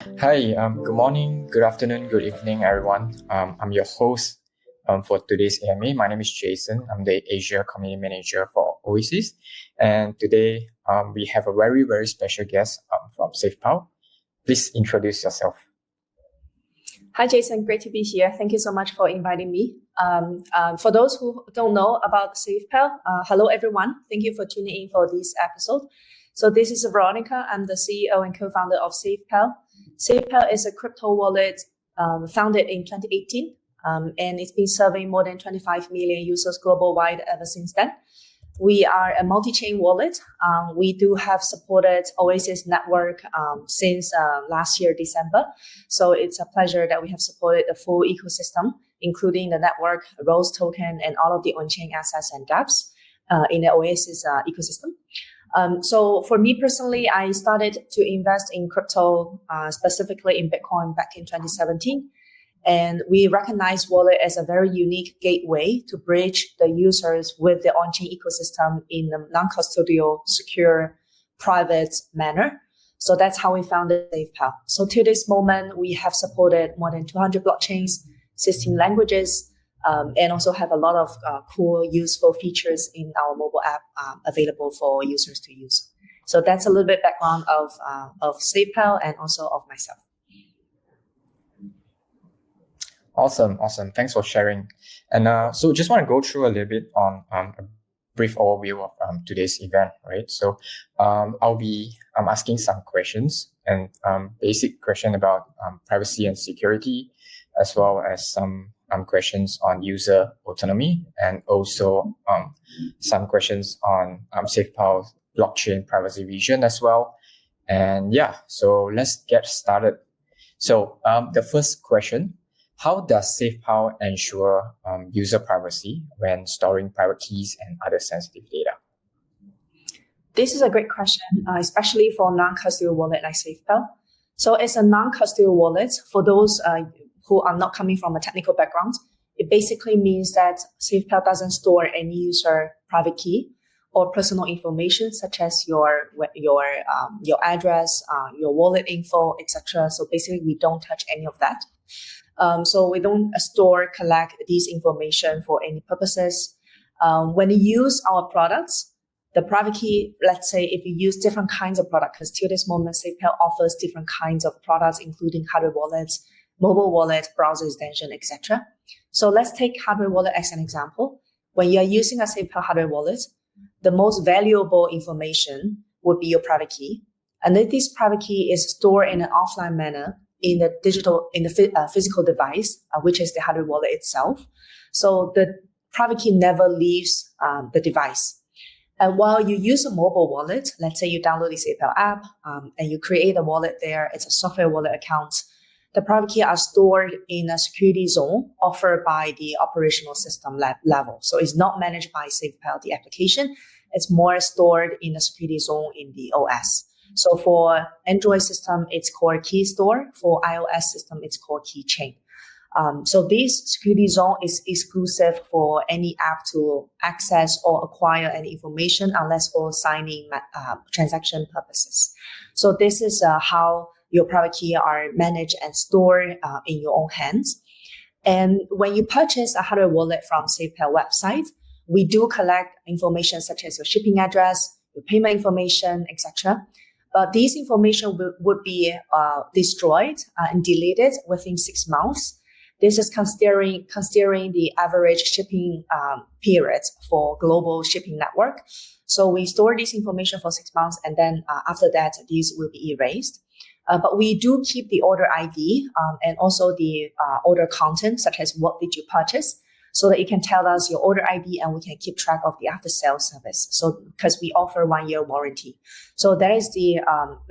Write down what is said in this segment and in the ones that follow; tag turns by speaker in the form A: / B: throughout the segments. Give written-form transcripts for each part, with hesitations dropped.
A: Hi, good morning, good afternoon, good evening, everyone. I'm your host for today's AMA. My name is Jason. I'm the Asia Community Manager for Oasis. And today we have a very, very special guest from SafePal. Please introduce yourself.
B: Hi, Jason. Great to be here. Thank you so much for inviting me. For those who don't know about SafePal, hello, everyone. Thank you for tuning in for this episode. So this is Veronica. I'm the CEO and co-founder of SafePal. SafePal is a crypto wallet founded in 2018, and it's been serving more than 25 million users global-wide ever since then. We are a multi-chain wallet. We do have supported Oasis network since last year, December. So it's a pleasure that we have supported the full ecosystem, including the network, Rose token, and all of the on-chain assets and dApps in the Oasis ecosystem. So for me personally, I started to invest in crypto, specifically in Bitcoin back in 2017. And we recognize wallet as a very unique gateway to bridge the users with the on-chain ecosystem in a non-custodial, secure, private manner. So that's how we founded SafePal. So to this moment, we have supported more than 200 blockchains, 16 languages, and also have a lot of cool, useful features in our mobile app available for users to use. So that's a little bit background of SafePal and also of myself.
A: Awesome. Thanks for sharing. And so just want to go through a little bit on a brief overview of today's event, right? So I'll be asking some questions and basic question about privacy and security, as well as some questions on user autonomy, and also some questions on SafePal blockchain privacy vision as well. And yeah, so let's get started. So the first question: how does SafePal ensure user privacy when storing private keys and other sensitive data?
B: This is a great question, especially for non-custodial wallet like SafePal. So as a non-custodial wallet, for those who are not coming from a technical background, it basically means that SafePal doesn't store any user private key or personal information such as your address, your wallet info, etc. So basically, we don't touch any of that. So we don't collect these information for any purposes. When you use our products, the private key, let's say if you use different kinds of products, because till this moment, SafePal offers different kinds of products, including hardware wallets, mobile wallet, browser extension, etc. So let's take hardware wallet as an example. When you're using a SafePal hardware wallet, the most valuable information would be your private key. And then this private key is stored in an offline manner in the physical device, which is the hardware wallet itself. So the private key never leaves the device. And while you use a mobile wallet, let's say you download the SafePal app and you create a wallet there, it's a software wallet account. The private key are stored in a security zone offered by the operational system level. So it's not managed by SafePal, the application. It's more stored in a security zone in the OS. So for Android system, it's called key store. For iOS system, it's called keychain. So this security zone is exclusive for any app to access or acquire any information unless for signing transaction purposes. So this is how your private key are managed and stored in your own hands. And when you purchase a hardware wallet from SafePal website, we do collect information such as your shipping address, your payment information, etc. But these information would be destroyed and deleted within 6 months. This is considering the average shipping period for global shipping network. So we store this information for 6 months, and then after that, these will be erased. But we do keep the order ID and also the order content, such as what did you purchase, so that you can tell us your order ID and we can keep track of the after sales service. So because we offer 1-year warranty. So that is the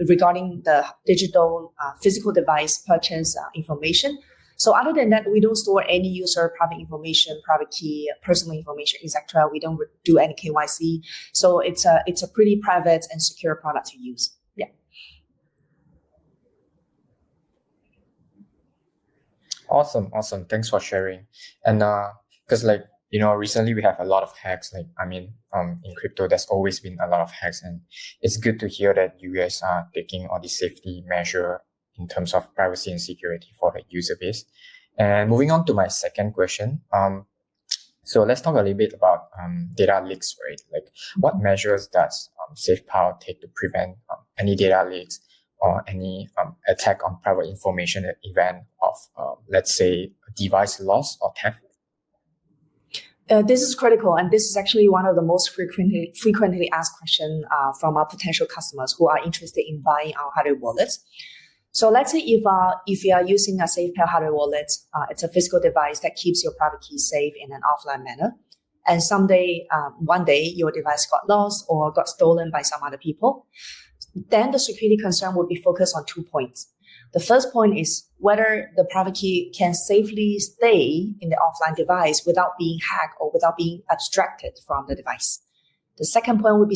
B: regarding the digital physical device purchase information. So other than that, we don't store any user private information, private key, personal information, etc. We don't do any KYC. So it's a pretty private and secure product to use. Yeah.
A: Awesome. Thanks for sharing. And because recently we have a lot of hacks. In crypto, there's always been a lot of hacks, and it's good to hear that you guys are taking all the safety measure in terms of privacy and security for the user base. And moving on to my second question, so let's talk a little bit about data leaks, right? Like, what measures does SafePal take to prevent any data leaks or any attack on private information in the event of, let's say, device loss or theft?
B: This is critical, and this is actually one of the most frequently asked questions from our potential customers who are interested in buying our hardware wallets. So let's say if you are using a SafePal hardware wallet, it's a physical device that keeps your private key safe in an offline manner. And one day, your device got lost or got stolen by some other people. Then the security concern would be focused on 2 points. The first point is whether the private key can safely stay in the offline device without being hacked or without being abstracted from the device. The second point would be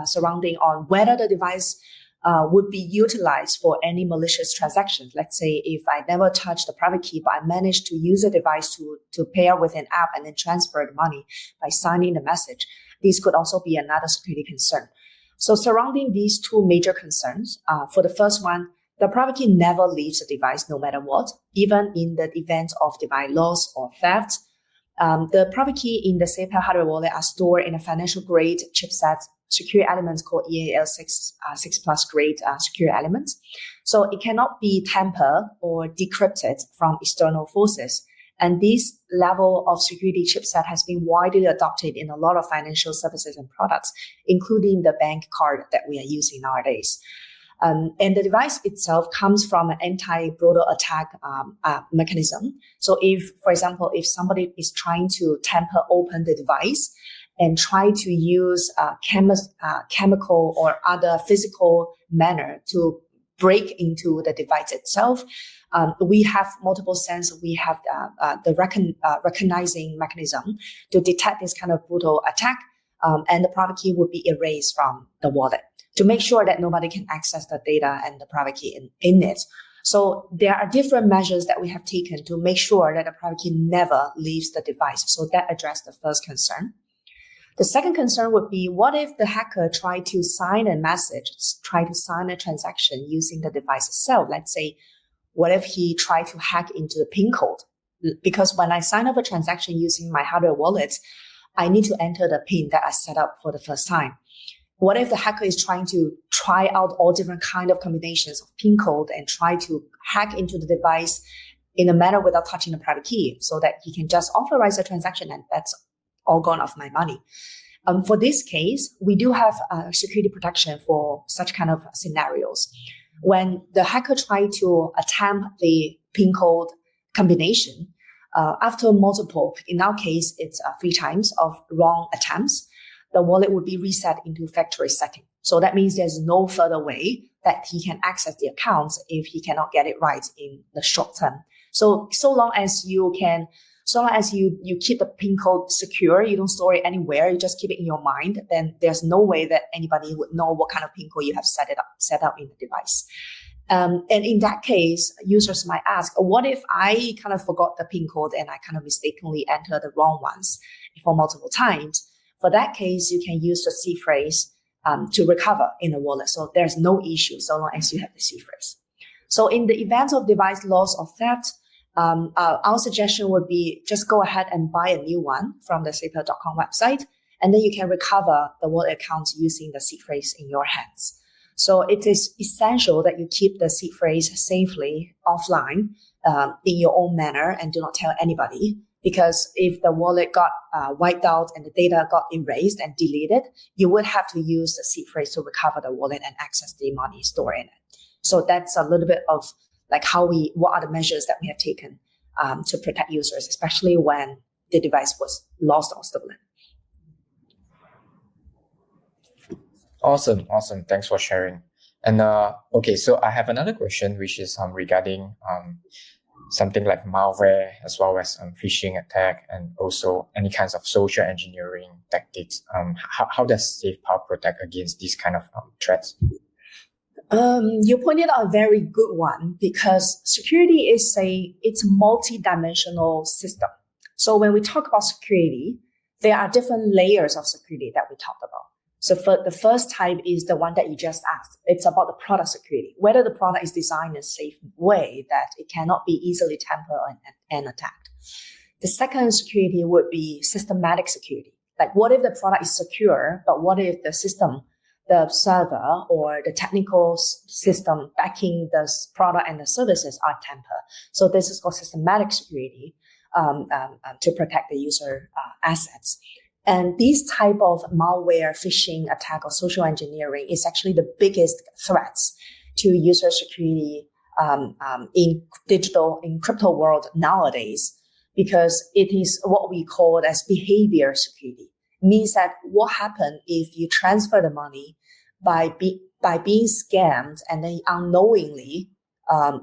B: surrounding on whether the device would be utilized for any malicious transactions. Let's say if I never touch the private key, but I managed to use a device to pair with an app and then transfer the money by signing the message. This could also be another security concern. So surrounding these two major concerns, for the first one, the private key never leaves the device no matter what, even in the event of device loss or theft. The private key in the SafePal hardware wallet are stored in a financial grade chipset secure elements called EAL6 6+ grade secure elements. So it cannot be tampered or decrypted from external forces. And this level of security chipset has been widely adopted in a lot of financial services and products, including the bank card that we are using nowadays. And the device itself comes from an anti-broader attack mechanism. So for example, if somebody is trying to tamper open the device and try to use chemical or other physical manner to break into the device itself, we have multiple sensors. We have the recognizing mechanism to detect this kind of brutal attack, and the private key would be erased from the wallet to make sure that nobody can access the data and the private key in it. So there are different measures that we have taken to make sure that the private key never leaves the device. So that addressed the first concern. The second concern would be, what if the hacker tried to sign a message, try to sign a transaction using the device itself? Let's say, what if he tried to hack into the PIN code? Because when I sign up a transaction using my hardware wallet, I need to enter the PIN that I set up for the first time. What if the hacker is trying to try out all different kind of combinations of PIN code and try to hack into the device in a manner without touching the private key so that he can just authorize a transaction and that's all gone off my money? For this case, we do have security protection for such kind of scenarios. When the hacker tried to attempt the PIN code combination, after multiple, in our case, it's 3 times of wrong attempts, the wallet would be reset into factory setting. So that means there's no further way that he can access the accounts if he cannot get it right in the short term. So long as you keep the PIN code secure, you don't store it anywhere, you just keep it in your mind, then there's no way that anybody would know what kind of PIN code you have set up in the device. And in that case, users might ask, what if I kind of forgot the PIN code and I kind of mistakenly enter the wrong ones for multiple times? For that case, you can use the seed phrase to recover in the wallet. So there's no issue so long as you have the seed phrase. So in the event of device loss or theft, our suggestion would be just go ahead and buy a new one from the SafePal.com website, and then you can recover the wallet account using the seed phrase in your hands. So it is essential that you keep the seed phrase safely offline in your own manner and do not tell anybody. Because if the wallet got wiped out and the data got erased and deleted, you would have to use the seed phrase to recover the wallet and access the money stored in it. So that's a little bit of like what are the measures that we have taken to protect users, especially when the device was lost or stolen.
A: Awesome. Thanks for sharing. And okay, so I have another question, which is regarding something like malware, as well as phishing attack, and also any kinds of social engineering tactics. How does SafePal protect against these kind of threats?
B: You pointed out a very good one, because security it's a multi-dimensional system. So when we talk about security, there are different layers of security that we talked about. So the first type is the one that you just asked. It's about the product security, whether the product is designed in a safe way that it cannot be easily tampered and attacked. The second security would be systematic security. Like, what if the product is secure, but what if the system, the server or the technical system backing the product and the services are tampered? So this is called systematic security to protect the user assets. And these type of malware, phishing attack, or social engineering is actually the biggest threats to user security in crypto world nowadays, because it is what we call as behavior security. It means that what happens if you transfer the money by being scammed and then unknowingly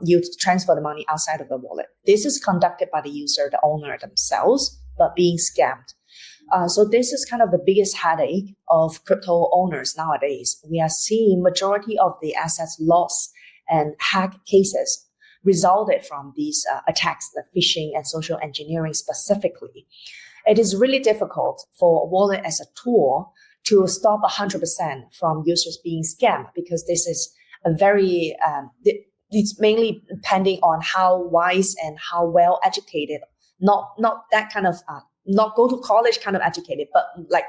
B: you transfer the money outside of the wallet. This is conducted by the user, the owner themselves, but being scammed. So this is kind of the biggest headache of crypto owners nowadays. We are seeing majority of the assets lost and hack cases resulted from these attacks, the phishing and social engineering specifically. It is really difficult for a wallet as a tool to stop 100% from users being scammed, because this is a very, it's mainly depending on how wise and how well educated, not that kind of, not go to college kind of educated, but like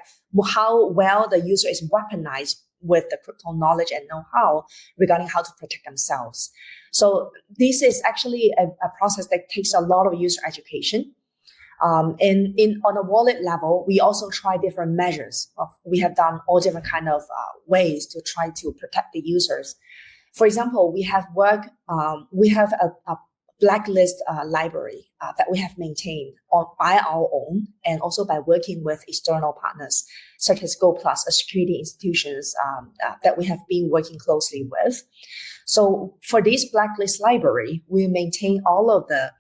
B: how well the user is weaponized with the crypto knowledge and know-how regarding how to protect themselves. So this is actually a process that takes a lot of user education. And on a wallet level, we also try different measures. We have done all different kind of ways to try to protect the users. For example, we have a blacklist library that we have maintained by our own, and also by working with external partners such as Go Plus, security institutions that we have been working closely with. So for this blacklist library, we maintain all of the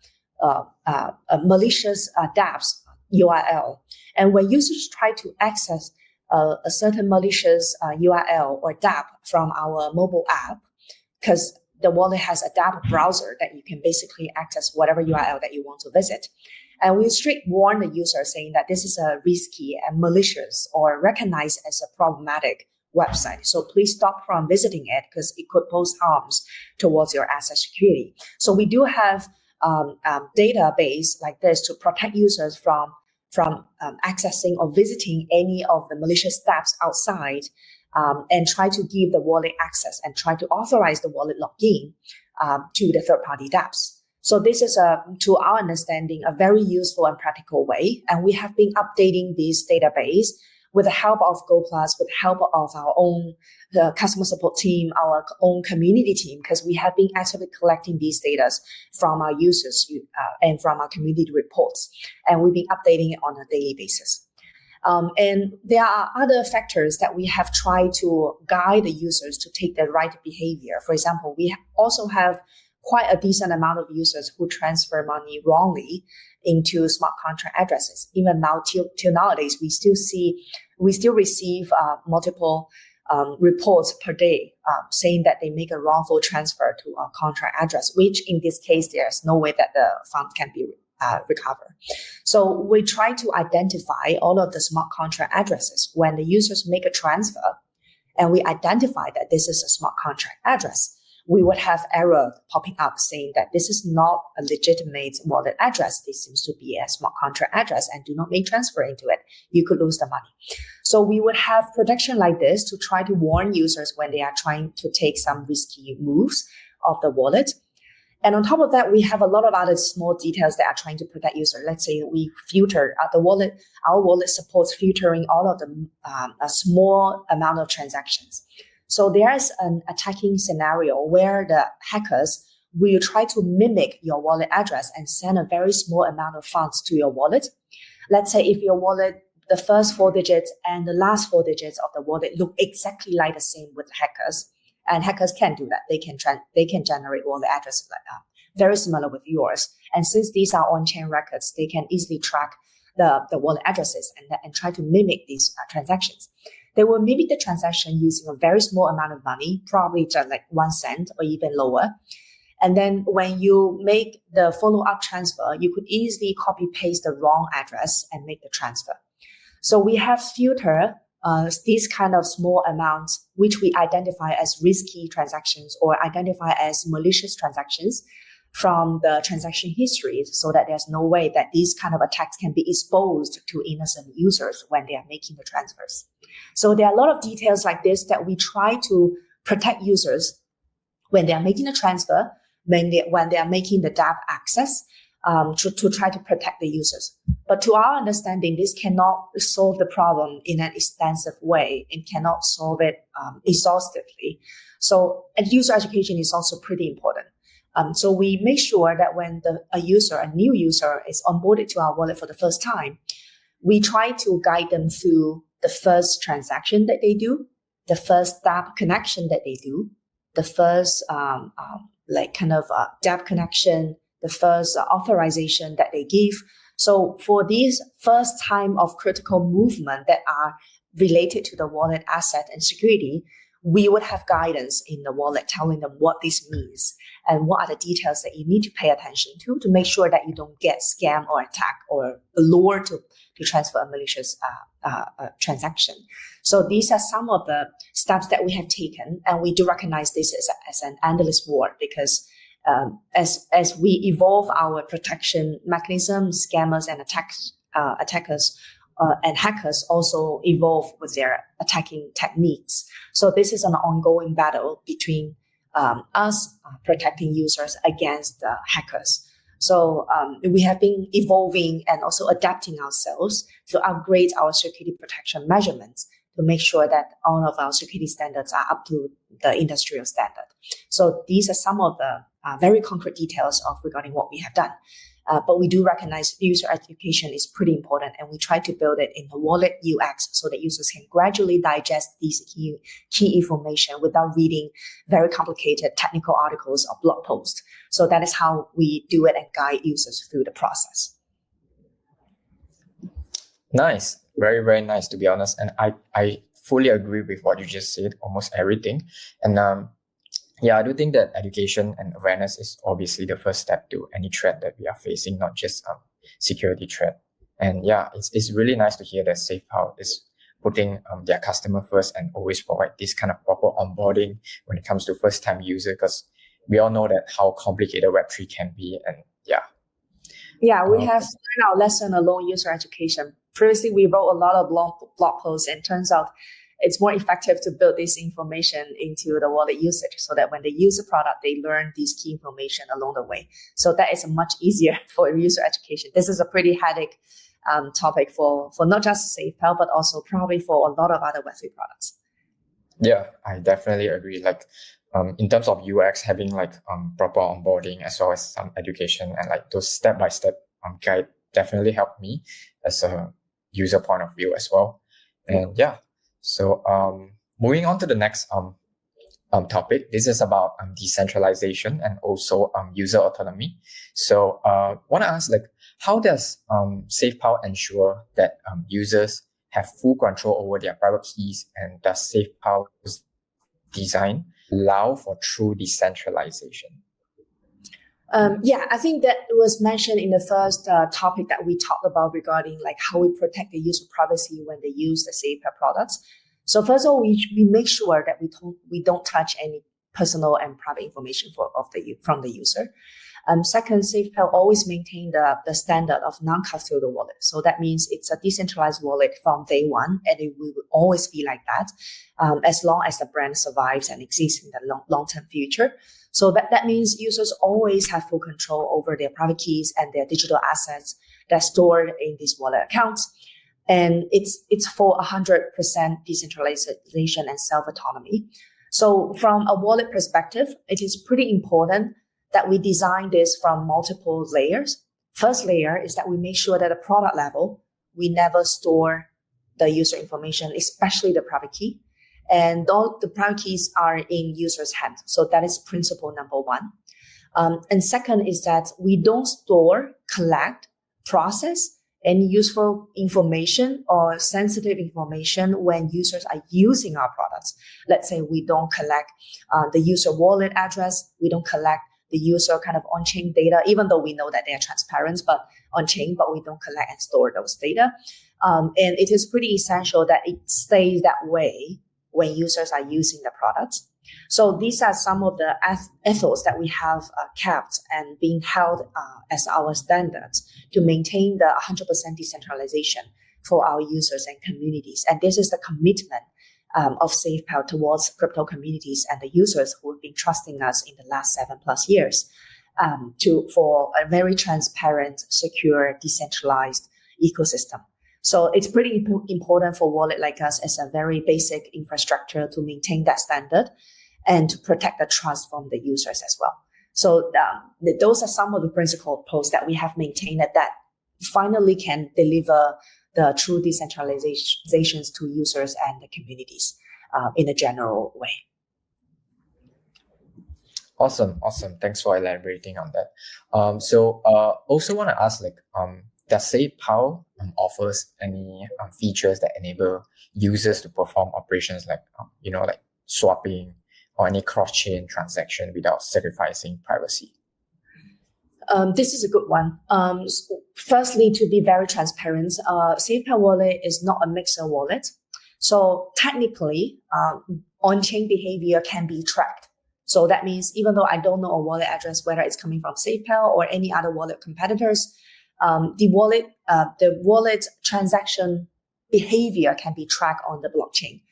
B: malicious dApps URL. And when users try to access a certain malicious URL or dApp from our mobile app, because the wallet has a dApp browser that you can basically access whatever URL that you want to visit. And we straight warn the user saying that this is a risky and malicious or recognized as a problematic website. So please stop from visiting it, because it could pose harms towards your asset security. So we do have database like this to protect users from accessing or visiting any of the malicious dApps outside, and try to give the wallet access and try to authorize the wallet login to the third-party dApps. So this is, to our understanding, a very useful and practical way. And we have been updating this database with the help of Go Plus, with the help of our own customer support team, our own community team, because we have been actively collecting these data from our users and from our community reports. And we've been updating it on a daily basis. And there are other factors that we have tried to guide the users to take the right behavior. For example, we also have quite a decent amount of users who transfer money wrongly into smart contract addresses. Even now, till nowadays, we still receive multiple reports per day saying that they make a wrongful transfer to a contract address, which in this case, there's no way that the fund can be recover. So we try to identify all of the smart contract addresses when the users make a transfer, and we identify that this is a smart contract address. We would have error popping up saying that this is not a legitimate wallet address. This seems to be a smart contract address and do not make transfer into it. You could lose the money. So we would have protection like this to try to warn users when they are trying to take some risky moves of the wallet. And on top of that, we have a lot of other small details that are trying to protect users. Let's say we filter the wallet. Our wallet supports filtering all of the a small amount of transactions. So there's an attacking scenario where the hackers will try to mimic your wallet address and send a very small amount of funds to your wallet. Let's say if your wallet, the first 4 digits and the last 4 digits of the wallet look exactly like the same with hackers. And hackers can do that. They can generate wallet addresses like that, very similar with yours. And since these are on-chain records, they can easily track the wallet addresses and try to mimic these transactions. They will mimic the transaction using a very small amount of money, probably just like 1 cent or even lower. And then when you make the follow-up transfer, you could easily copy-paste the wrong address and make the transfer. So we have filtered these kind of small amounts, which we identify as risky transactions or identify as malicious transactions from the transaction history, so that there's no way that these kind of attacks can be exposed to innocent users when they are making the transfers. So there are a lot of details like this that we try to protect users when they are making the transfer, when they are making the dApp access, to try to protect the users. But to our understanding, this cannot solve the problem in an extensive way and cannot solve it exhaustively. So user education is also pretty important. So we make sure that when a new user is onboarded to our wallet for the first time, we try to guide them through the first transaction that they do, the first dApp connection that they do, the first dApp connection, the first authorization that they give. So for these first time of critical movement that are related to the wallet asset and security, we would have guidance in the wallet telling them what this means and what are the details that you need to pay attention to make sure that you don't get scammed or attacked or lured to transfer a malicious transaction. So these are some of the steps that we have taken, and we do recognize this as an endless war because as we evolve our protection mechanism, scammers and attackers and hackers also evolve with their attacking techniques. So this is an ongoing battle between us protecting users against hackers. So we have been evolving and also adapting ourselves to upgrade our security protection measurements to make sure that all of our security standards are up to the industrial standard. So these are some of the very concrete details of regarding what we have done. But we do recognize user education is pretty important, and we try to build it in the wallet UX so that users can gradually digest these key information without reading very complicated technical articles or blog posts. So that is how we do it and guide users through the process.
A: Nice. Very, very nice, to be honest. And I fully agree with what you just said, almost everything. And I do think that education and awareness is obviously the first step to any threat that we are facing, not just security threat. And it's really nice to hear that SafePal is putting their customer first and always provide this kind of proper onboarding when it comes to first-time user, because we all know that how complicated Web3 can be. And
B: we have learned our lesson along user education. Previously, we wrote a lot of blog posts, and turns out it's more effective to build this information into the wallet usage so that when they use the product, they learn these key information along the way. So that is much easier for user education. This is a pretty headache topic for not just SafePal, but also probably for a lot of other Web3 products.
A: Yeah, I definitely agree. Like in terms of UX, having like proper onboarding as well as some education and like those step-by-step guide definitely helped me as a user point of view as well. And so moving on to the next topic. This is about decentralization and also user autonomy. So want to ask, like, how does SafePal ensure that users have full control over their private keys, and does SafePal's design allow for true decentralization?
B: I think that was mentioned in the first topic that we talked about regarding like how we protect the user privacy when they use the SafePal products. So first of all, we make sure that we don't touch any personal and private information from the user. Second, SafePal always maintain the standard of non-custodial wallet. So that means it's a decentralized wallet from day one, and it will always be like that as long as the brand survives and exists in the long-term future. So that means users always have full control over their private keys and their digital assets that are stored in these wallet accounts. And it's for 100% decentralization and self-autonomy. So from a wallet perspective, it is pretty important that we design this from multiple layers. First layer is that we make sure that at the product level, we never store the user information, especially the private key. And all the private keys are in users' hands. So that is principle number one. And second is that we don't store, collect, process any useful information or sensitive information when users are using our products. Let's say we don't collect the user wallet address. We don't collect the user kind of on-chain data, even though we know that they are transparent, but on-chain, but we don't collect and store those data. And it is pretty essential that it stays that way when users are using the product. So these are some of the ethos that we have kept and being held as our standards to maintain the 100% decentralization for our users and communities. And this is the commitment of SafePal towards crypto communities and the users who have been trusting us in the last 7+ years for a very transparent, secure, decentralized ecosystem. So it's pretty important for wallet like us as a very basic infrastructure to maintain that standard and to protect the trust from the users as well. So those are some of the principles that we have maintained that finally can deliver the true decentralizations to users and the communities in a general way.
A: Awesome. Thanks for elaborating on that. Also want to ask, does SafePal offers any features that enable users to perform operations like swapping or any cross-chain transaction without sacrificing privacy?
B: This is a good one. Firstly, to be very transparent, SafePal wallet is not a mixer wallet. So technically, on-chain behavior can be tracked. So that means even though I don't know a wallet address, whether it's coming from SafePal or any other wallet competitors, the wallet transaction behavior can be tracked on the blockchain.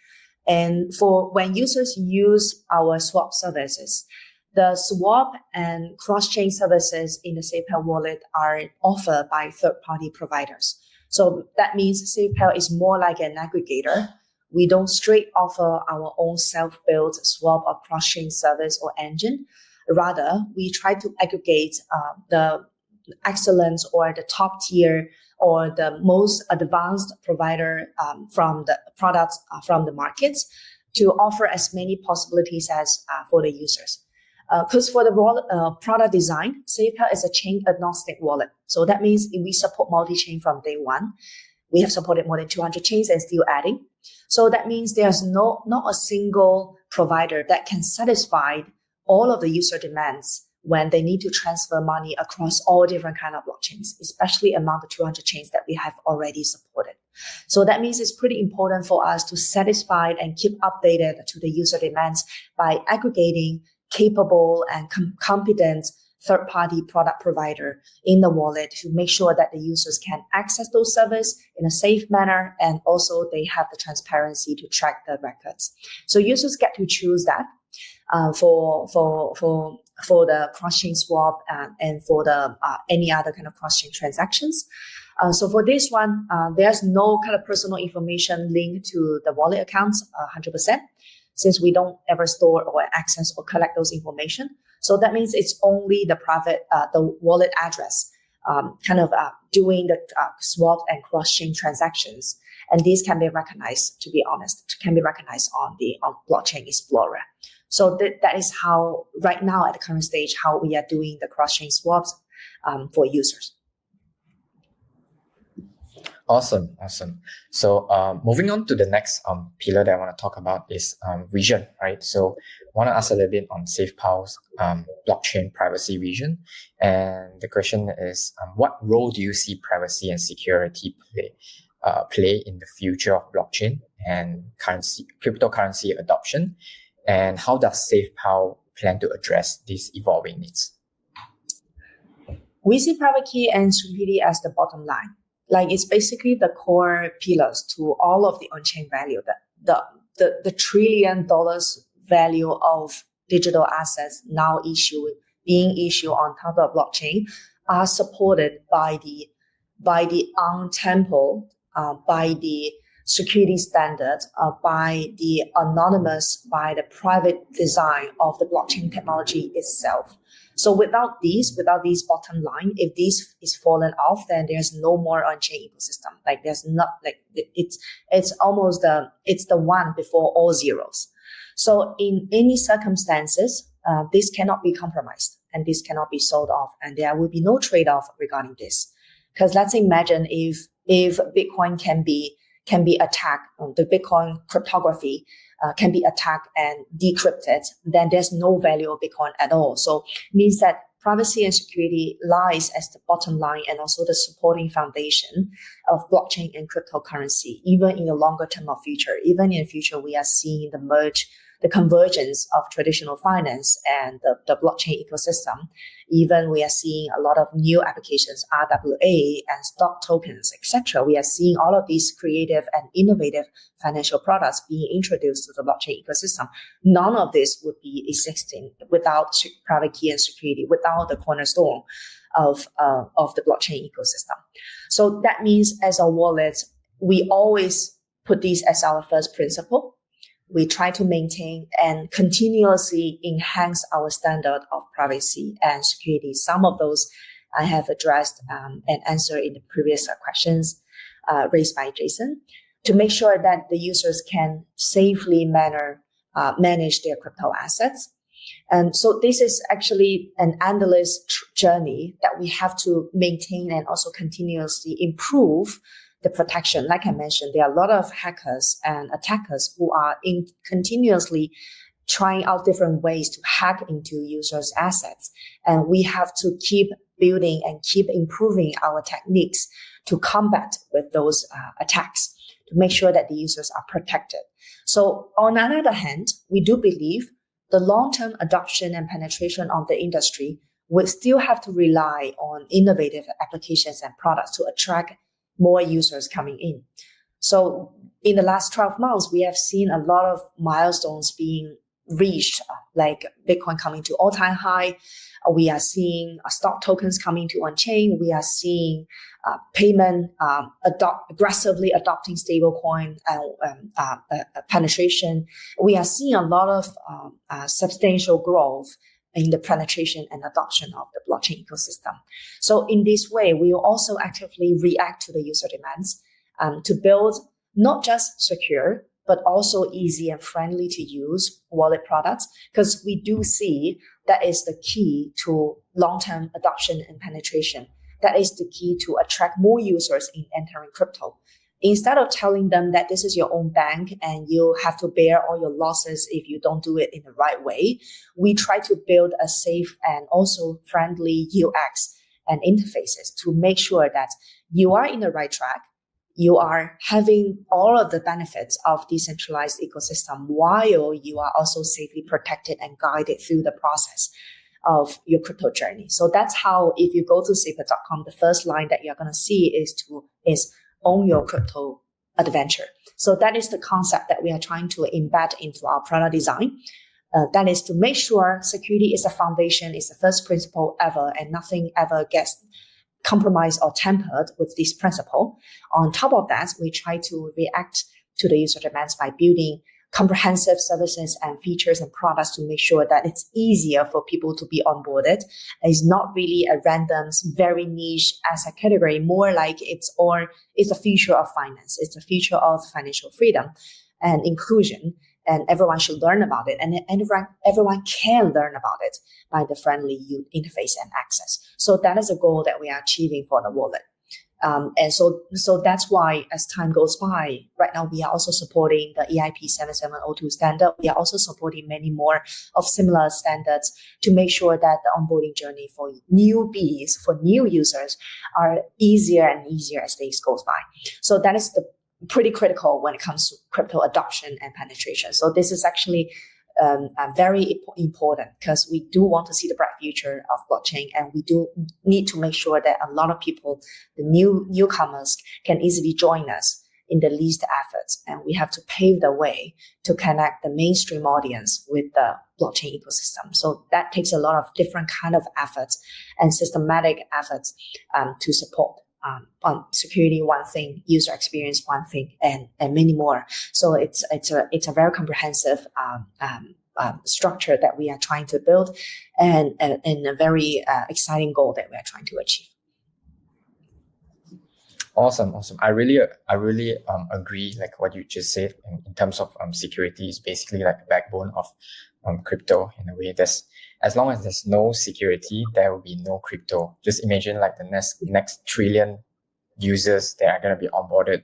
B: And for when users use our swap services, the swap and cross-chain services in the SafePal wallet are offered by third-party providers. So that means SafePal is more like an aggregator. We don't straight offer our own self-built swap or cross-chain service or engine. Rather, we try to aggregate the excellence or the top tier or the most advanced provider from the products from the markets to offer as many possibilities as for the users. Because for the product design, SafePal is a chain agnostic wallet. So that means we support multi-chain from day one. We have supported more than 200 chains and still adding. So that means there's not a single provider that can satisfy all of the user demands when they need to transfer money across all different kind of blockchains, especially among the 200 chains that we have already supported. So that means it's pretty important for us to satisfy and keep updated to the user demands by aggregating capable and competent third-party product provider in the wallet to make sure that the users can access those services in a safe manner, and also they have the transparency to track the records. So users get to choose that for the cross-chain swap and for the any other kind of cross-chain transactions. So for this one, there's no kind of personal information linked to the wallet accounts 100%, since we don't ever store or access or collect those information. So that means it's only the private, the wallet address, doing the swap and cross-chain transactions. And these can be recognized, to be honest, can be recognized on Blockchain Explorer. So that is how, right now at the current stage, how we are doing the cross-chain swaps for users.
A: Awesome. So moving on to the next pillar that I want to talk about is vision, right? So I want to ask a little bit on SafePal's blockchain privacy vision. And the question is, what role do you see privacy and security play in the future of blockchain and cryptocurrency adoption? And how does SafePal plan to address these evolving needs?
B: We see private key and security as the bottom line. Like it's basically the core pillars to all of the on-chain value. The $1 trillion value of digital assets now being issued on top of blockchain are supported by the on-tempo, by the security standards, by the anonymous, by the private design of the blockchain technology itself. So without these bottom line, if this is fallen off, then there's no more on-chain ecosystem. Like there's not, like it's almost it's the one before all zeros. So in any circumstances, this cannot be compromised and this cannot be sold off, and there will be no trade-off regarding this. Because let's imagine if Bitcoin can be can be attacked, the Bitcoin cryptography can be attacked and decrypted, then there's no value of Bitcoin at all. So it means that privacy and security lies as the bottom line and also the supporting foundation of blockchain and cryptocurrency, even in the longer term of future. Even in the future, we are seeing the convergence of traditional finance and the blockchain ecosystem. Even we are seeing a lot of new applications, RWA and stock tokens, etc. We are seeing all of these creative and innovative financial products being introduced to the blockchain ecosystem. None of this would be existing without private key and security, without the cornerstone of the blockchain ecosystem. So that means as a wallet, we always put these as our first principle. We try to maintain and continuously enhance our standard of privacy and security. Some of those I have addressed and answered in the previous questions raised by Jason, to make sure that the users can safely manage their crypto assets. And so this is actually an endless journey that we have to maintain and also continuously improve the protection. Like I mentioned, there are a lot of hackers and attackers who are continuously trying out different ways to hack into users' assets. And we have to keep building and keep improving our techniques to combat with those attacks, to make sure that the users are protected. So on the other hand, we do believe the long-term adoption and penetration of the industry will still have to rely on innovative applications and products to attract more users coming in. So in the last 12 months, we have seen a lot of milestones being reached, like Bitcoin coming to all-time high. We are seeing stock tokens coming to on-chain. We are seeing payment aggressively adopting stablecoin penetration. We are seeing a lot of substantial growth in the penetration and adoption of the blockchain ecosystem. So in this way, we will also actively react to the user demands to build not just secure, but also easy and friendly to use wallet products, because we do see that is the key to long-term adoption and penetration. That is the key to attract more users in entering crypto. Instead of telling them that this is your own bank and you have to bear all your losses if you don't do it in the right way, we try to build a safe and also friendly UX and interfaces to make sure that you are in the right track. You are having all of the benefits of decentralized ecosystem while you are also safely protected and guided through the process of your crypto journey. So that's how, if you go to SafePal.com, the first line that you're going to see is own your crypto adventure. So that is the concept that we are trying to embed into our product design. That is to make sure security is a foundation, is the first principle ever, and nothing ever gets compromised or tampered with this principle. On top of that, we try to react to the user demands by building comprehensive services and features and products to make sure that it's easier for people to be onboarded. It's not really a random, very niche asset category, more like it's a feature of finance. It's a feature of financial freedom and inclusion, and everyone should learn about it. And everyone can learn about it by the friendly interface and access. So that is a goal that we are achieving for the wallet. And so that's why as time goes by, right now we are also supporting the EIP 7702 standard. We are also supporting many more of similar standards to make sure that the onboarding journey for newbies, for new users, are easier and easier as days goes by. So that is pretty critical when it comes to crypto adoption and penetration. So this is actually very important, because we do want to see the bright future of blockchain, and we do need to make sure that a lot of people, the newcomers, can easily join us in the least efforts. And we have to pave the way to connect the mainstream audience with the blockchain ecosystem. So that takes a lot of different kind of efforts and systematic efforts to support. On security, one thing, user experience, one thing, and many more. So it's a very comprehensive structure that we are trying to build, and a very exciting goal that we are trying to achieve.
A: Awesome. I really agree, like what you just said in terms of security is basically like the backbone of crypto in a way. As long as there's no security, there will be no crypto. Just imagine like the next trillion users that are going to be onboarded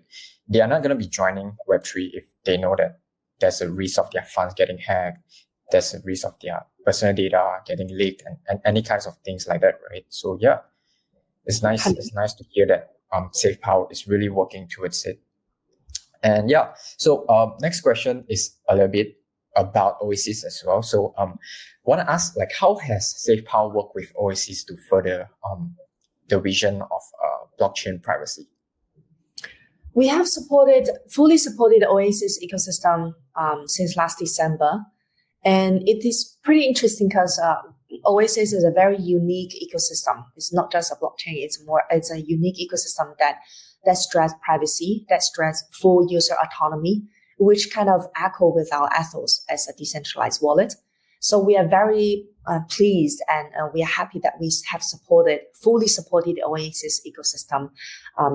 A: they are not going to be joining Web3 if they know that there's a risk of their funds getting hacked, there's a risk of their personal data getting leaked, and any kinds of things like that, right? So yeah, it's nice. It's nice to hear that SafePal is really working towards it. And yeah, so next question is a little bit about Oasis as well. So want to ask, like, how has SafePal worked with Oasis to further the vision of blockchain privacy?
B: We have fully supported the Oasis ecosystem since last December. And it is pretty interesting because Oasis is a very unique ecosystem. It's not just a blockchain. It's a unique ecosystem that stress privacy, that stress full user autonomy, which kind of echo with our ethos as a decentralized wallet. So we are very pleased and we are happy that we have fully supported the Oasis ecosystem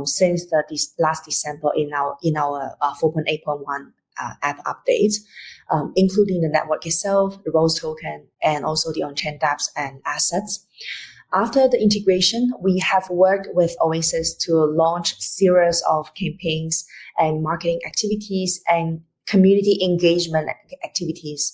B: since this last December in our 4.8.1 app updates, including the network itself, the Rose token, and also the on-chain dApps and assets. After the integration, we have worked with Oasis to launch a series of campaigns and marketing activities and community engagement activities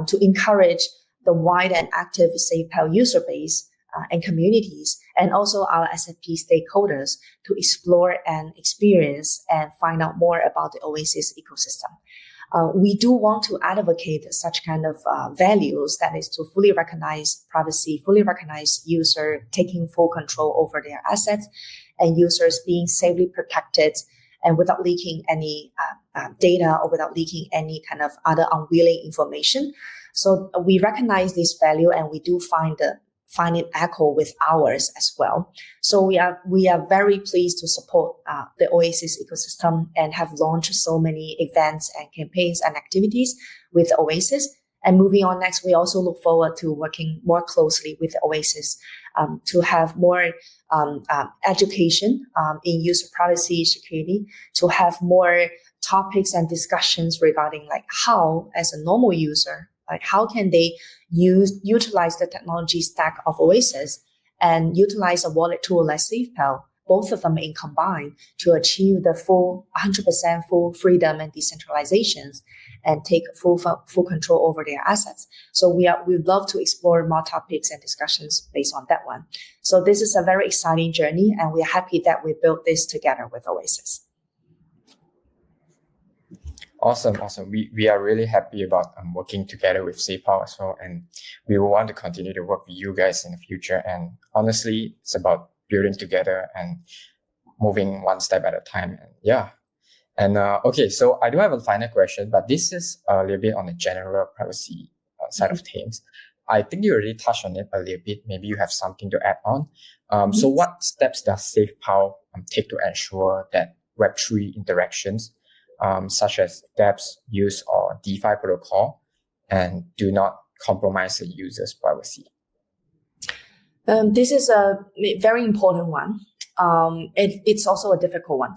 B: to encourage the wide and active SafePal user base and communities, and also our SFP stakeholders to explore and experience and find out more about the Oasis ecosystem. We do want to advocate such kind of values, that is to fully recognize privacy, fully recognize user taking full control over their assets, and users being safely protected and without leaking any data or without leaking any kind of other unwilling information. So we recognize this value, and we do find it echo with ours as well. So we are very pleased to support the Oasis ecosystem and have launched so many events and campaigns and activities with Oasis. And moving on next, we also look forward to working more closely with Oasis to have more education in user privacy security, to have more topics and discussions regarding like how, as a normal user, like how can they utilize the technology stack of Oasis and utilize a wallet tool like SafePal, both of them in combined, to achieve the full 100% full freedom and decentralizations and take full control over their assets. So we'd love to explore more topics and discussions based on that one. So this is a very exciting journey, and we're happy that we built this together with Oasis.
A: Awesome. We are really happy about working together with SafePal as well, and we will want to continue to work with you guys in the future. And honestly, it's about building together and moving one step at a time. And yeah. And okay, so I do have a final question, but this is a little bit on the general privacy side of things. I think you already touched on it a little bit. Maybe you have something to add on. So what steps does SafePal take to ensure that Web3 interactions, such as dApps, use or DeFi protocol, and do not compromise the user's privacy?
B: This is a very important one. It's also a difficult one.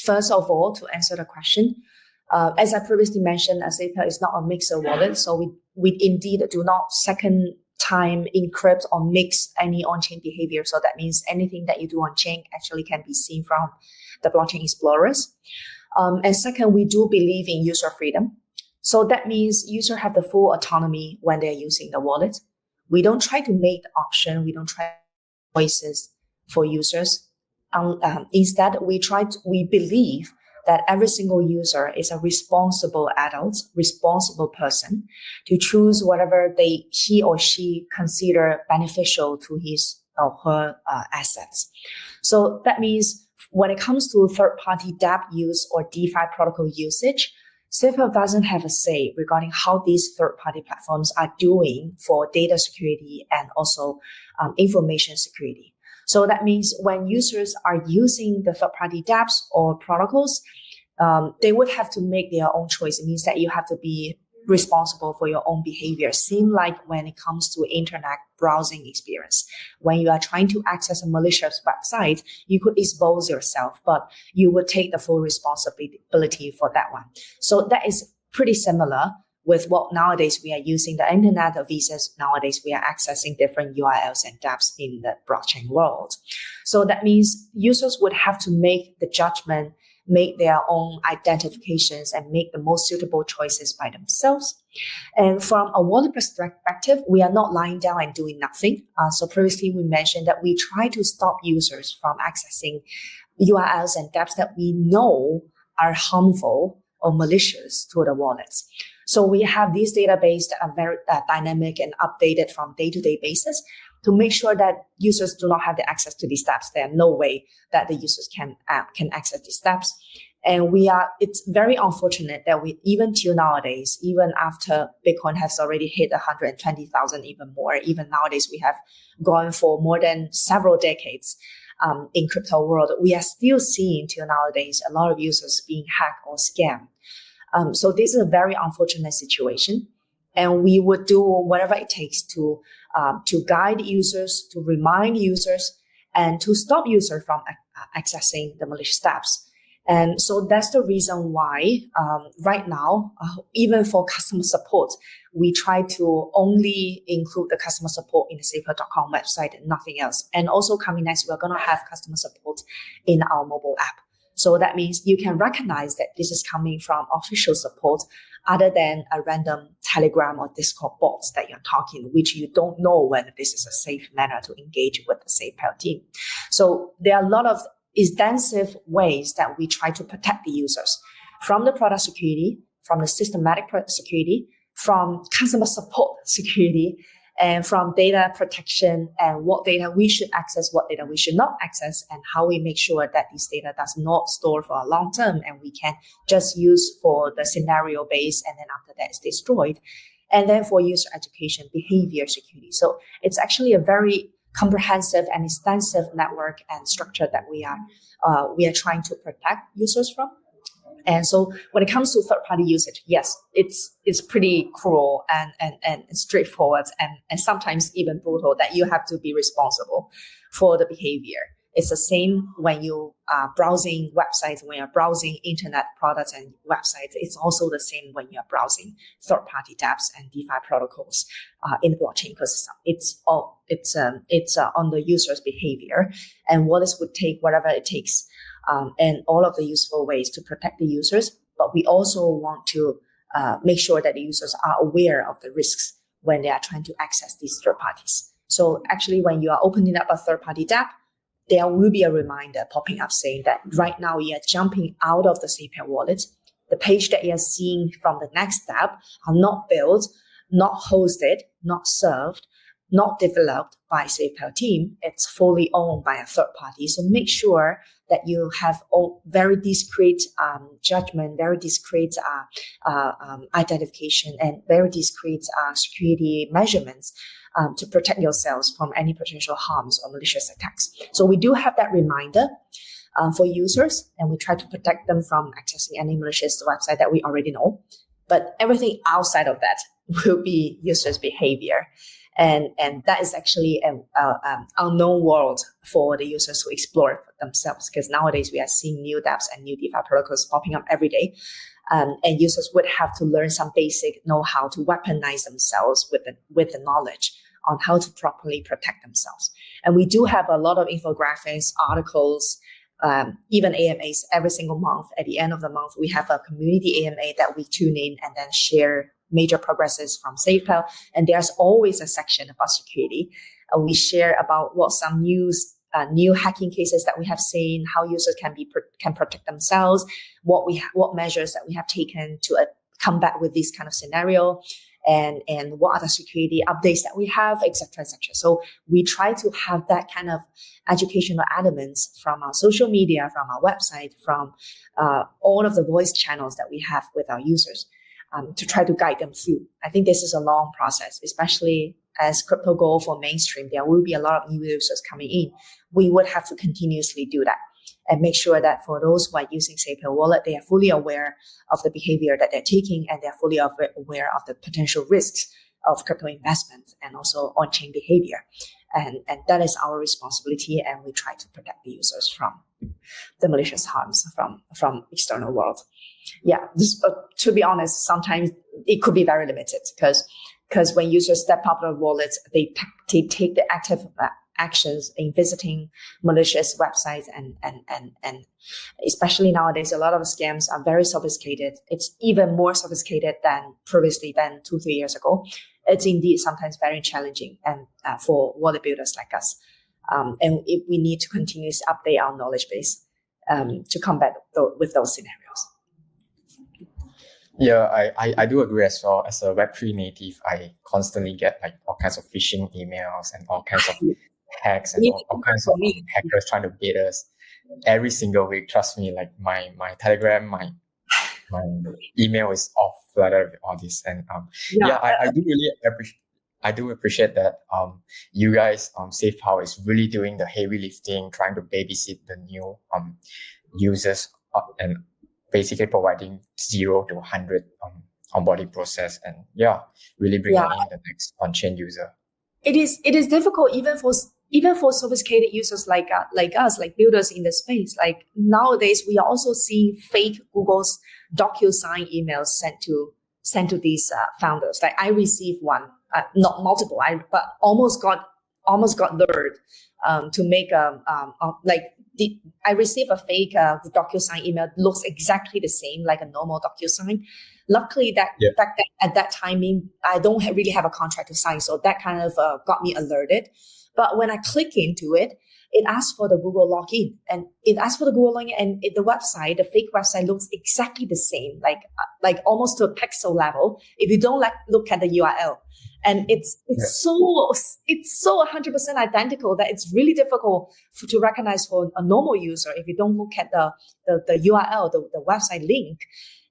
B: First of all, to answer the question, as I previously mentioned, SafePal is not a mixer wallet, so we indeed do not second time encrypt or mix any on-chain behavior. So that means anything that you do on-chain actually can be seen from the blockchain explorers. And second, we do believe in user freedom. So that means users have the full autonomy when they're using the wallet. We don't try to make the option. We don't try choices for users. Instead, we believe that every single user is a responsible adult, responsible person to choose whatever he or she consider beneficial to his or her assets. So that means when it comes to third-party dApp use or DeFi protocol usage, SafePal doesn't have a say regarding how these third-party platforms are doing for data security and also information security. So that means when users are using the third-party dApps or protocols, they would have to make their own choice. It means that you have to be responsible for your own behavior. Same like when it comes to internet browsing experience. When you are trying to access a malicious website, you could expose yourself, but you would take the full responsibility for that one. So that is pretty similar with what nowadays we are using the internet of visas. Nowadays we are accessing different URLs and dApps in the blockchain world. So that means users would have to make the judgment make their own identifications and make the most suitable choices by themselves. And from a wallet perspective, we are not lying down and doing nothing. So previously we mentioned that we try to stop users from accessing URLs and dApps that we know are harmful or malicious to the wallets. So we have these databases that are very dynamic and updated from day-to-day basis to make sure that users do not have the access to these dApps. There are no way that the users can access these dApps. And it's very unfortunate that even till nowadays, even after Bitcoin has already hit 120,000, even more, even nowadays we have gone for more than several decades in crypto world, we are still seeing till nowadays a lot of users being hacked or scammed. So this is a very unfortunate situation. And we would do whatever it takes to guide users, to remind users, and to stop users from accessing the malicious dApps. And so that's the reason why right now, even for customer support, we try to only include the customer support in the SafePal.com website and nothing else. And also coming next, we're going to have customer support in our mobile app. So that means you can recognize that this is coming from official support other than a random Telegram or Discord bots that you're talking, which you don't know whether this is a safe manner to engage with the SafePal team. So there are a lot of extensive ways that we try to protect the users from the product security, from the systematic security, from customer support security, and from data protection and what data we should access, what data we should not access, and how we make sure that this data does not store for a long term and we can just use for the scenario base and then after that it's destroyed. And then for user education, behavior security. So it's actually a very comprehensive and extensive network and structure that we are trying to protect users from. And so when it comes to third-party usage, yes, it's pretty cruel and straightforward and sometimes even brutal that you have to be responsible for the behavior. It's the same when you are browsing websites, when you're browsing internet products and websites. It's also the same when you're browsing third-party dApps and DeFi protocols in the blockchain ecosystem. It's on the user's behavior, and wallets would take whatever it takes and all of the useful ways to protect the users. But we also want to make sure that the users are aware of the risks when they are trying to access these third parties. So actually, when you are opening up a third-party dApp, there will be a reminder popping up saying that right now you are jumping out of the SafePal wallet. The page that you're seeing from the next step are not built, not hosted, not served, not developed by SafePal team. It's fully owned by a third party. So make sure that you have very discreet judgment, very discreet identification, and very discreet security measurements to protect yourselves from any potential harms or malicious attacks. So we do have that reminder for users, and we try to protect them from accessing any malicious website that we already know. But everything outside of that will be users' behavior. And that is actually an unknown world for the users to explore for themselves, because nowadays we are seeing new dApps and new DeFi protocols popping up every day. And users would have to learn some basic know-how to weaponize themselves with the knowledge on how to properly protect themselves. And we do have a lot of infographics, articles, even AMAs every single month. At the end of the month, we have a community AMA that we tune in and then share major progresses from SafePal. And there's always a section about security. We share about what some new hacking cases that we have seen, how users can protect themselves, what measures that we have taken to combat with this kind of scenario, and what other security updates that we have, etc., etc. So we try to have that kind of educational elements from our social media, from our website, from all of the voice channels that we have with our users to try to guide them through. I think this is a long process, especially as crypto go for mainstream. There will be a lot of new users coming in. We would have to continuously do that and make sure that for those who are using SafePal wallet, they are fully aware of the behavior that they're taking, and they're fully aware of the potential risks of crypto investment and also on-chain behavior. And that is our responsibility, and we try to protect the users from the malicious harms from external world. Yeah, to be honest, sometimes it could be very limited because when users step up the wallet, they take the actions in visiting malicious websites and especially nowadays, a lot of scams are very sophisticated. It's even more sophisticated than previously, than 2-3 years ago. It's indeed sometimes very challenging and for wallet builders like us. We need to continuously update our knowledge base to combat with those scenarios.
A: Yeah, I do agree as well. As a Web3 native, I constantly get like all kinds of phishing emails and all kinds of hacks and all kinds of hackers trying to bait us every single week. Trust me, like my Telegram, my email is all flooded with all this. And I do really appreciate that you guys SafePal is really doing the heavy lifting, trying to babysit the new users and basically providing 0 to 100 onboarding process, and really bringing in the next on-chain user.
B: It is difficult even for sophisticated users like us, like builders in the space. Like nowadays, we are also seeing fake Google's DocuSign emails sent to these founders. Like I received one, not multiple, but almost got lured to make I received a fake DocuSign email, looks exactly the same like a normal DocuSign. Luckily, back then, at that timing, I don't really have a contract to sign, so that kind of got me alerted. But when I click into it, it asks for the Google login, and the website, the fake website, looks exactly the same, like almost to a pixel level. If you don't look at the URL, and it's so 100% identical that it's really difficult to recognize for a normal user if you don't look at the URL, the website link.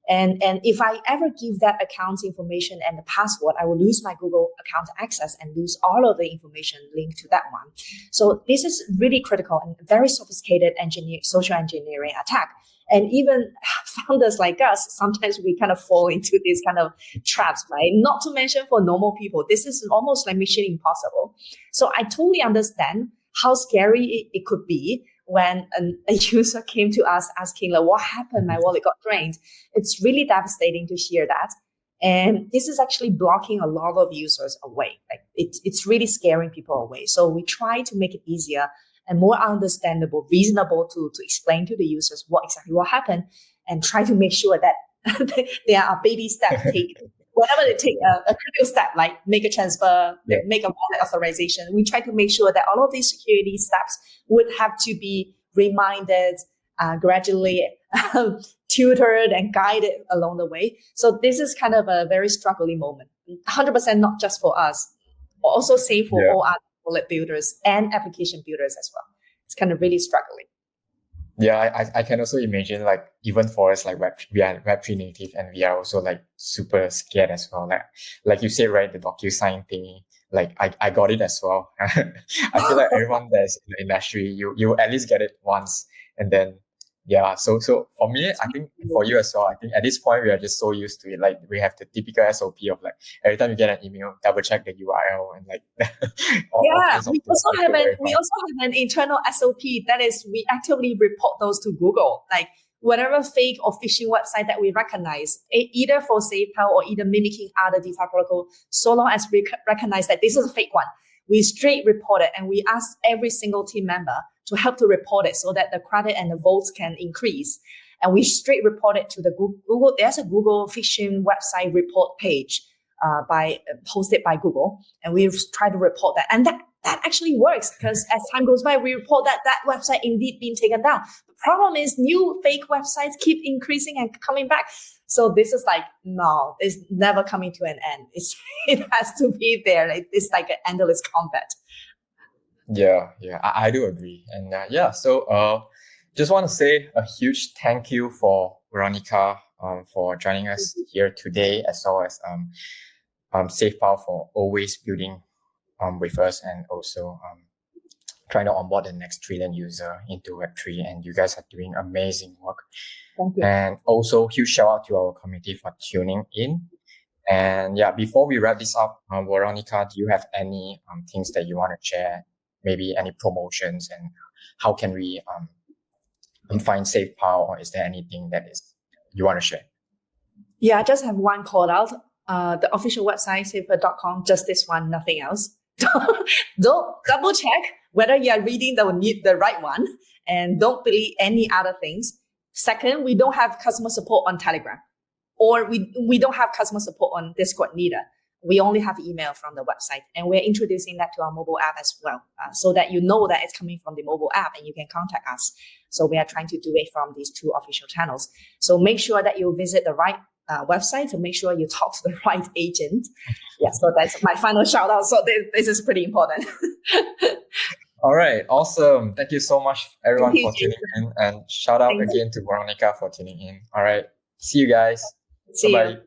B: And if I ever give that account information and the password, I will lose my Google account access and lose all of the information linked to that one. So this is really critical and very sophisticated social engineering attack. And even founders like us, sometimes we kind of fall into these kind of traps, right? Not to mention for normal people, this is almost like mission impossible. So I totally understand how scary it could be when a user came to us asking, like, what happened? My wallet got drained. It's really devastating to hear that. And this is actually blocking a lot of users away. Like it's really scaring people away. So we try to make it easier and more understandable, reasonable to explain to the users what happened, and try to make sure that there are baby steps taken. Whenever they take a critical step, like make a transfer, make a wallet authorization, we try to make sure that all of these security steps would have to be reminded, gradually tutored and guided along the way. So this is kind of a very struggling moment. 100% not just for us, also same for all other wallet builders and application builders as well. It's kind of really struggling.
A: Yeah, I can also imagine, like, even for us, like we are Web3 native, and we are also like super scared as well. Like you said, right, the DocuSign thing, like I got it as well. I feel like everyone that's in the industry, you at least get it once, and then so for me, I think for you as well, I think at this point we are just so used to it. Like we have the typical SOP of like every time you get an email, double check the URL and like
B: we also have an internal SOP that is we actively report those to Google. Like whatever fake or phishing website that we recognize, either for SafePal or either mimicking other DeFi protocol, so long as we recognize that this is a fake one, we straight report it, and we ask every single team member to help to report it so that the credit and the votes can increase. And we straight report it to the Google. There's a Google phishing website report page hosted by Google, and we try to report that. And that actually works, because as time goes by, we report that website indeed being taken down. The problem is new fake websites keep increasing and coming back. So this is like, no, it's never coming to an end. It has to be there. It's like an endless combat.
A: Yeah, I do agree. And so just want to say a huge thank you for Veronica for joining us here today, as well as SafePal for always building with us, and also trying to onboard the next trillion user into Web3. And you guys are doing amazing work.
B: Thank you.
A: And also huge shout out to our community for tuning in. And before we wrap this up, Veronica, do you have any things that you want to share? Maybe any promotions, and how can we find SafePal, or is there anything that you want to share?
B: Yeah, I just have one call out. The official website, SafePal.com, just this one, nothing else. Don't double check whether you are reading the right one, and don't believe any other things. Second, we don't have customer support on Telegram, or we don't have customer support on Discord neither. We only have email from the website, and we're introducing that to our mobile app as well, so that you know that it's coming from the mobile app and you can contact us. So we are trying to do it from these two official channels. So make sure that you visit the right website to make sure you talk to the right agent. Yeah, so that's my final shout out. So this is pretty important.
A: All right, awesome. Thank you so much, everyone,
B: Thank you,
A: for tuning
B: Jason.
A: in, and shout out
B: Thank you.
A: again to Veronica for tuning in. All right, see you guys.
B: See
A: Bye
B: you.
A: bye.